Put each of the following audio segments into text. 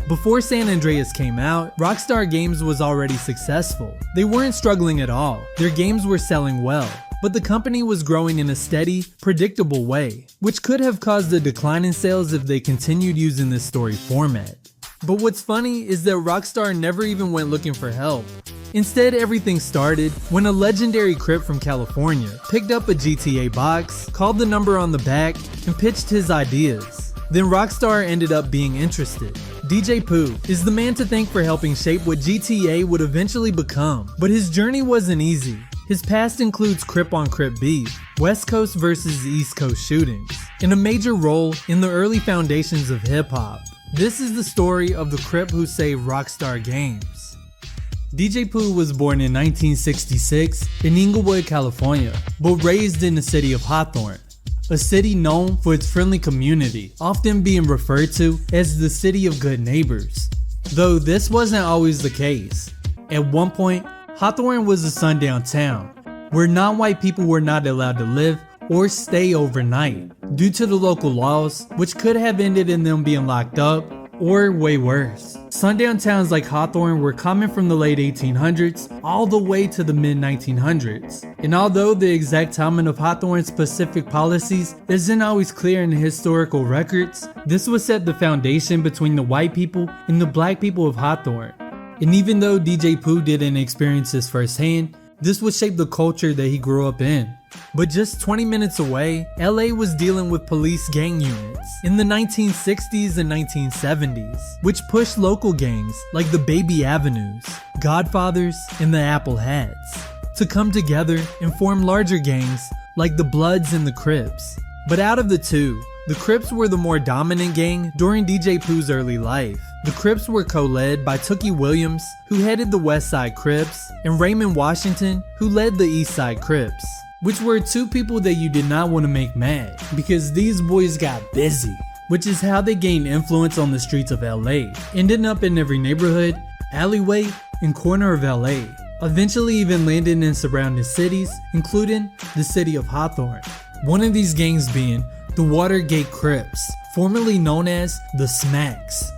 Before San Andreas came out, Rockstar Games was already successful. They weren't struggling at all. Their games were selling well. But the company was growing in a steady, predictable way, which could have caused a decline in sales if they continued using this story format. But what's funny is that Rockstar never even went looking for help. Instead, everything started when a legendary Crip from California picked up a GTA box, called the number on the back, and pitched his ideas. Then Rockstar ended up being interested. DJ Pooh is the man to thank for helping shape what GTA would eventually become, but his journey wasn't easy. His past includes Crip on Crip beef, West Coast versus East Coast shootings, and a major role in the early foundations of hip-hop. This is the story of the Crip who saved Rockstar Games. DJ Pooh was born in 1966 in Inglewood, California, but raised in the city of Hawthorne, a city known for its friendly community, often being referred to as the city of good neighbors. Though this wasn't always the case. At one point, Hawthorne was a sundown town, where non-white people were not allowed to live or stay overnight due to the local laws, which could have ended in them being locked up, or way worse. Sundown towns like Hawthorne were common from the late 1800s all the way to the mid 1900s. And although the exact timing of Hawthorne's specific policies isn't always clear in the historical records, this would set the foundation between the white people and the black people of Hawthorne. And even though DJ Pooh didn't experience this firsthand, this would shape the culture that he grew up in. But just 20 minutes away, LA was dealing with police gang units in the 1960s and 1970s, which pushed local gangs like the Baby Avenues, Godfathers, and the Apple Hats to come together and form larger gangs like the Bloods and the Crips. But out of the two, the Crips were the more dominant gang during DJ Pooh's early life. The Crips were co-led by Tookie Williams, who headed the West Side Crips, and Raymond Washington, who led the East Side Crips, which were two people that you did not want to make mad, because these boys got busy, which is how they gained influence on the streets of LA, ending up in every neighborhood, alleyway, and corner of LA, eventually even landing in surrounding cities, including the city of Hawthorne. One of these gangs being the Watergate Crips, formerly known as the Smacks,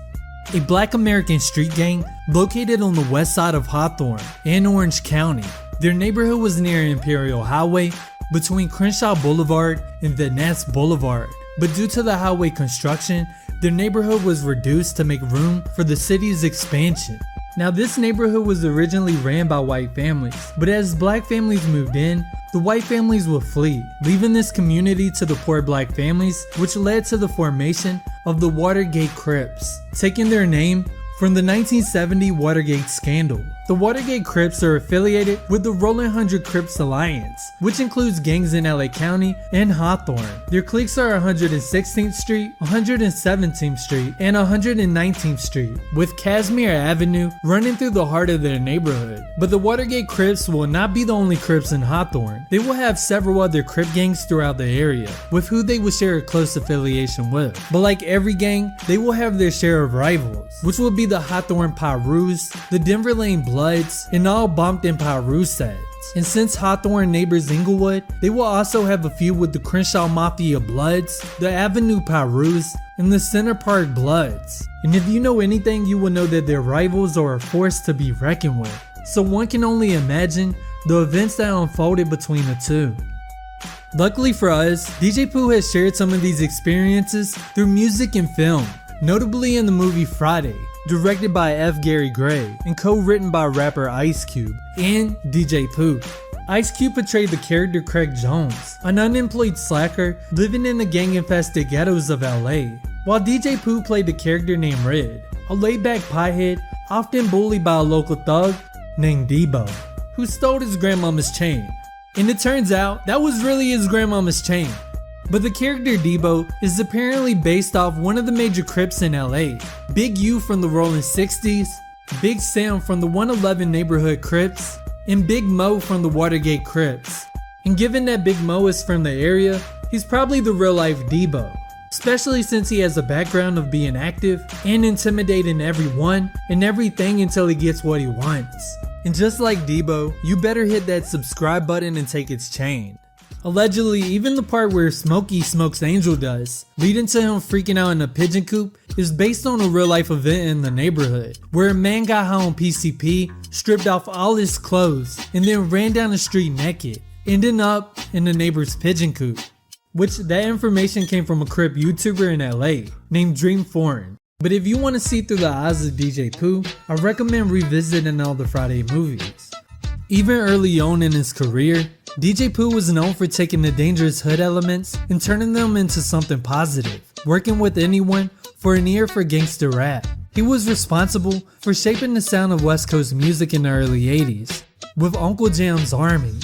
a black American street gang located on the west side of Hawthorne and Orange County. Their neighborhood was near Imperial Highway between Crenshaw Boulevard and Van Ness Boulevard, but due to the highway construction, their neighborhood was reduced to make room for the city's expansion. Now, this neighborhood was originally ran by white families, but as black families moved in, the white families would flee, leaving this community to the poor black families, which led to the formation of the Watergate Crips, taking their name from the 1970 Watergate scandal. The Watergate Crips are affiliated with the Rolling 100 Crips Alliance, which includes gangs in LA County and Hawthorne. Their cliques are 116th Street, 117th Street, and 119th Street, with Casimir Avenue running through the heart of their neighborhood. But the Watergate Crips will not be the only Crips in Hawthorne. They will have several other Crip gangs throughout the area, with who they will share a close affiliation with. But like every gang, they will have their share of rivals, which will be the Hawthorne Pyrus, the Denver Lane Bloods, and all Bompton Pyru sets. And since Hawthorne neighbors Inglewood, they will also have a feud with the Crenshaw Mafia Bloods, the Avenue Pyrus, and the Center Park Bloods. And if you know anything, you will know that their rivals are a force to be reckoned with. So one can only imagine the events that unfolded between the two. Luckily for us, DJ Pooh has shared some of these experiences through music and film, notably in the movie Friday, directed by F. Gary Gray and co-written by rapper Ice Cube and DJ Pooh. Ice Cube portrayed the character Craig Jones, an unemployed slacker living in the gang-infested ghettos of LA, while DJ Pooh played the character named Red, a laid-back piehead often bullied by a local thug named Debo, who stole his grandmama's chain. And it turns out that was really his grandmama's chain. But the character Debo is apparently based off one of the major Crips in LA, Big U from the Rolling 60s, Big Sam from the 111 Neighborhood Crips, and Big Mo from the Watergate Crips. And given that Big Mo is from the area, he's probably the real life Debo, especially since he has a background of being active and intimidating everyone and everything until he gets what he wants. And just like Debo, you better hit that subscribe button and take its chain. Allegedly, even the part where Smokey smokes Angel dust, leading to him freaking out in a pigeon coop, is based on a real life event in the neighborhood, where a man got high on PCP, stripped off all his clothes, and then ran down the street naked, ending up in the neighbor's pigeon coop. Which that information came from a Crip YouTuber in LA named Dream Foreign. But if you want to see through the eyes of DJ Pooh, I recommend revisiting all the Friday movies. Even early on in his career, DJ Pooh was known for taking the dangerous hood elements and turning them into something positive, working with anyone for an ear for gangster rap. He was responsible for shaping the sound of West Coast music in the early 80s, with Uncle Jamm's Army.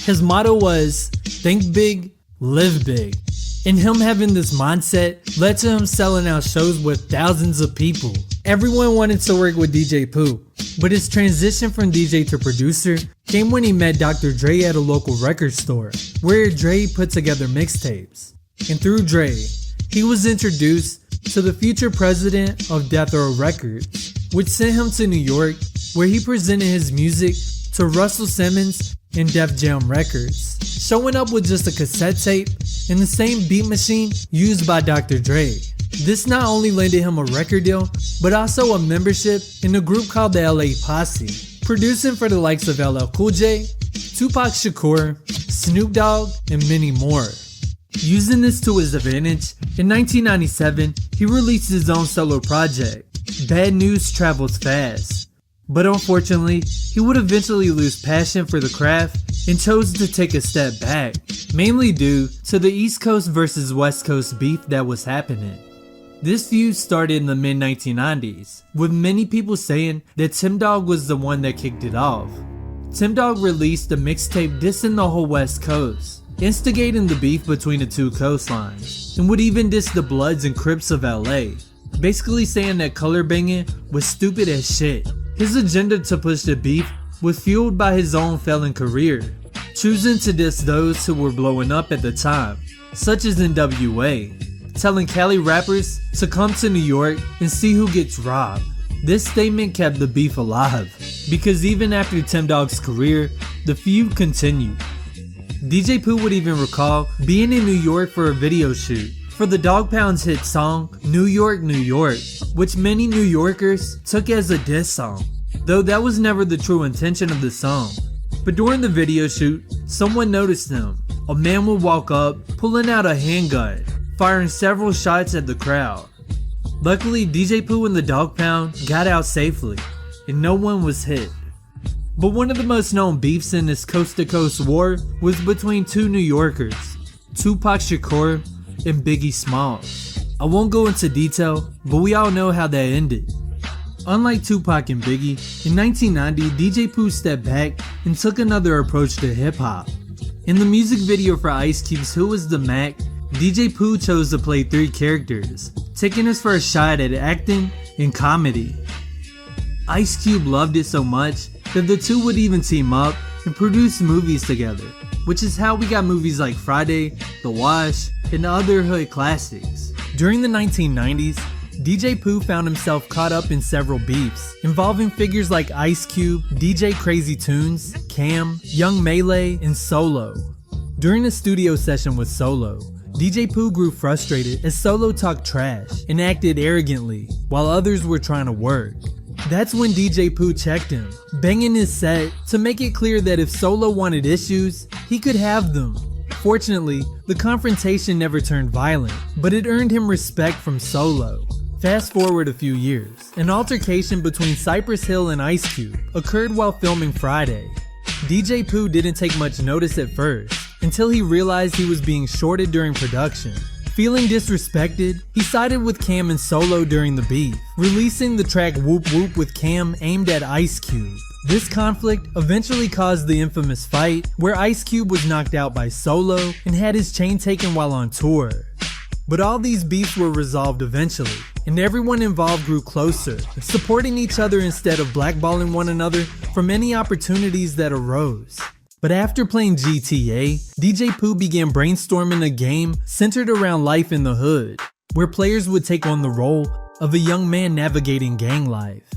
His motto was, think big, live big. And him having this mindset led to him selling out shows with thousands of people. Everyone wanted to work with DJ Pooh, but his transition from DJ to producer came when he met Dr. Dre at a local record store, where Dre put together mixtapes. And through Dre, he was introduced to the future president of Death Row Records, which sent him to New York, where he presented his music to Russell Simmons and Def Jam Records, showing up with just a cassette tape and the same beat machine used by Dr. Dre. This not only landed him a record deal, but also a membership in a group called the LA Posse, producing for the likes of LL Cool J, Tupac Shakur, Snoop Dogg, and many more. Using this to his advantage, in 1997, he released his own solo project, Bad Newz Travels Fast. But unfortunately, he would eventually lose passion for the craft and chose to take a step back, mainly due to the East Coast versus West Coast beef that was happening. This feud started in the mid-1990s, with many people saying that Tim Dog was the one that kicked it off. Tim Dog released a mixtape dissing the whole West Coast, instigating the beef between the two coastlines, and would even diss the Bloods and Crips of LA, basically saying that color banging was stupid as shit. His agenda to push the beef was fueled by his own failing career, choosing to diss those who were blowing up at the time, such as NWA, telling Cali rappers to come to New York and see who gets robbed. This statement kept the beef alive, because even after Tim Dog's career, the feud continued. DJ Pooh would even recall being in New York for a video shoot for the Dogg Pound's hit song, New York, New York, which many New Yorkers took as a diss song, though that was never the true intention of the song. But during the video shoot, someone noticed him. A man would walk up, pulling out a handgun, firing several shots at the crowd. Luckily, DJ Pooh and the Dogg Pound got out safely, and no one was hit. But one of the most known beefs in this coast-to-coast war was between two New Yorkers, Tupac Shakur and Biggie Smalls. I won't go into detail, but we all know how that ended. Unlike Tupac and Biggie, in 1990, DJ Pooh stepped back and took another approach to hip-hop. In the music video for Ice Cube's Who Was the Mac, DJ Pooh chose to play 3 characters, taking his first shot at acting and comedy. Ice Cube loved it so much that the two would even team up and produce movies together, which is how we got movies like Friday, The Wash, and other hood classics. During the 1990s, DJ Pooh found himself caught up in several beefs, involving figures like Ice Cube, DJ Crazy Tunes, Cam, Young Melee, and Solo. During a studio session with Solo, DJ Pooh grew frustrated as Solo talked trash and acted arrogantly while others were trying to work. That's when DJ Pooh checked him, banging his set to make it clear that if Solo wanted issues, he could have them. Fortunately, the confrontation never turned violent, but it earned him respect from Solo. Fast forward a few years, an altercation between Cypress Hill and Ice Cube occurred while filming Friday. DJ Pooh didn't take much notice at first, until he realized he was being shorted during production. Feeling disrespected, he sided with Cam and Solo during the beef, releasing the track Whoop Whoop with Cam aimed at Ice Cube. This conflict eventually caused the infamous fight where Ice Cube was knocked out by Solo and had his chain taken while on tour. But all these beefs were resolved eventually, and everyone involved grew closer, supporting each other instead of blackballing one another from any opportunities that arose. But after playing GTA, DJ Pooh began brainstorming a game centered around life in the hood, where players would take on the role of a young man navigating gang life.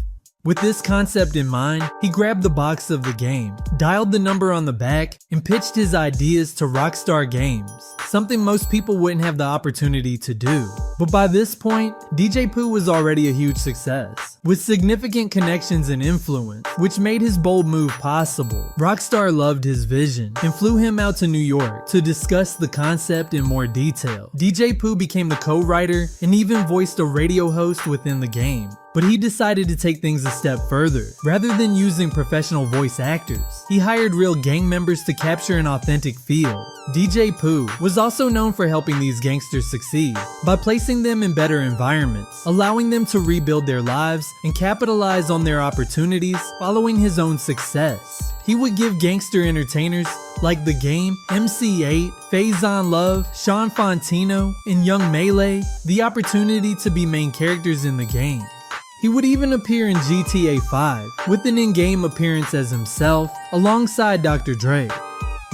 With this concept in mind, he grabbed the box of the game, dialed the number on the back, and pitched his ideas to Rockstar Games, something most people wouldn't have the opportunity to do. But by this point, DJ Pooh was already a huge success, with significant connections and influence, which made his bold move possible. Rockstar loved his vision and flew him out to New York to discuss the concept in more detail. DJ Pooh became the co-writer and even voiced a radio host within the game. But he decided to take things a step further. Rather than using professional voice actors, he hired real gang members to capture an authentic feel. DJ Pooh was also known for helping these gangsters succeed by placing them in better environments, allowing them to rebuild their lives and capitalize on their opportunities following his own success. He would give gangster entertainers like The Game, MC8, Faison Love, Sean Fontino, and Young Melee the opportunity to be main characters in the game. He would even appear in GTA 5 with an in-game appearance as himself alongside Dr. Dre.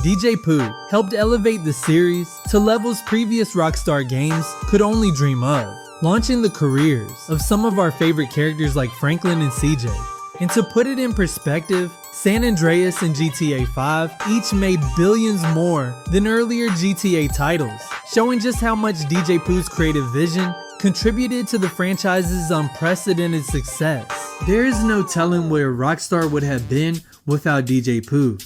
DJ Pooh helped elevate the series to levels previous Rockstar games could only dream of, launching the careers of some of our favorite characters like Franklin and CJ. And to put it in perspective, San Andreas and GTA 5 each made billions more than earlier GTA titles, showing just how much DJ Pooh's creative vision contributed to the franchise's unprecedented success. There is no telling where Rockstar would have been without DJ Pooh.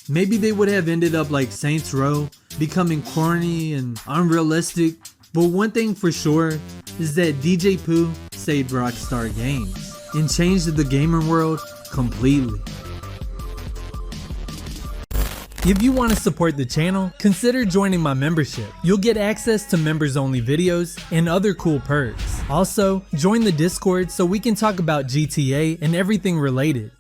Maybe they would have ended up like Saints Row, becoming corny and unrealistic, but one thing for sure is that DJ Pooh saved Rockstar Games and changed the gaming world completely. If you want to support the channel, consider joining my membership. You'll get access to members only videos and other cool perks. Also, join the Discord so we can talk about GTA and everything related.